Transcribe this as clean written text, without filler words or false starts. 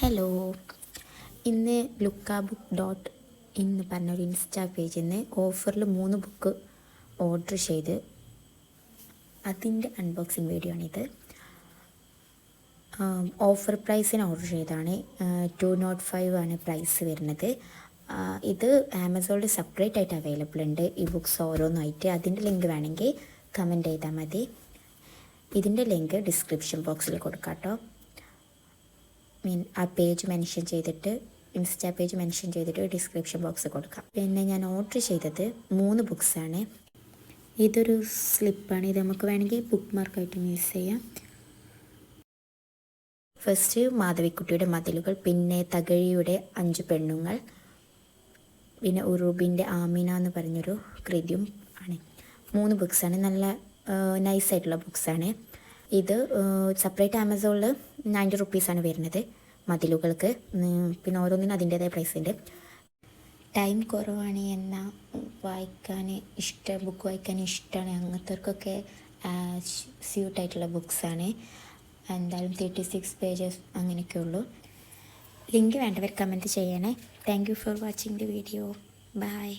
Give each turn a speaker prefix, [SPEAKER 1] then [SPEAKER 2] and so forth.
[SPEAKER 1] Hello, ഇന്ന് ലുക്ക book dot ഇന്ന് പറഞ്ഞൊരു ഇൻസ്റ്റാ പേജിൽ നിന്ന് ഓഫറിൽ 3 ബുക്ക് ഓർഡർ ചെയ്ത് അതിൻ്റെ അൺബോക്സിങ് വീഡിയോ ആണിത്. ഓഫർ പ്രൈസിന് ഓർഡർ ചെയ്താണ്. 205 ആണ് പ്രൈസ് വരുന്നത്. ഇത് ആമസോണിൽ സെപ്പറേറ്റ് ആയിട്ട് അവൈലബിൾ ഉണ്ട്, ഈ ബുക്സ് ഓരോന്നായിട്ട്. അതിൻ്റെ ലിങ്ക് വേണമെങ്കിൽ കമൻറ്റ് ചെയ്താൽ മതി. ഇതിൻ്റെ ലിങ്ക് ഡിസ്ക്രിപ്ഷൻ ബോക്സിൽ കൊടുക്കാം കേട്ടോ. ആ പേജ് മെൻഷൻ ചെയ്തിട്ട്, ഇൻസ്റ്റാ പേജ് മെൻഷൻ ചെയ്തിട്ട് ഡിസ്ക്രിപ്ഷൻ ബോക്സ് കൊടുക്കാം. പിന്നെ ഞാൻ ഓർഡർ ചെയ്തത് 3 ബുക്സാണ്. ഇതൊരു സ്ലിപ്പാണ്. ഇത് നമുക്ക് വേണമെങ്കിൽ ബുക്ക് മാർക്കായിട്ടും യൂസ് ചെയ്യാം. ഫസ്റ്റ് മാധവിക്കുട്ടിയുടെ മതിലുകൾ, പിന്നെ തകഴിയുടെ 5 പെണ്ണുങ്ങൾ, പിന്നെ ഉറൂബിൻ്റെ ആമിന എന്ന് പറഞ്ഞൊരു കൃതിയും ആണ്. 3 ബുക്സാണ്. നല്ല നൈസായിട്ടുള്ള ബുക്സാണ്. ഇത് സെപ്പറേറ്റ് ആമസോണിൽ 90 റുപ്പീസാണ് വരുന്നത് മതിലുകൾക്ക്. പിന്നെ ഓരോന്നിനും അതിൻ്റേതായ പ്രൈസ് ഉണ്ട്. ടൈം കുറവാണ് എന്നാൽ ബുക്ക് വായിക്കാൻ ഇഷ്ടമാണ് അങ്ങനത്തെവർക്കൊക്കെ സ്യൂട്ടായിട്ടുള്ള ബുക്സാണ്. എന്തായാലും 36 പേജസ് അങ്ങനെയൊക്കെ ഉള്ളൂ. ലിങ്ക് വേണ്ടവർ കമൻറ്റ് ചെയ്യണേ. Thank you for watching the video. By.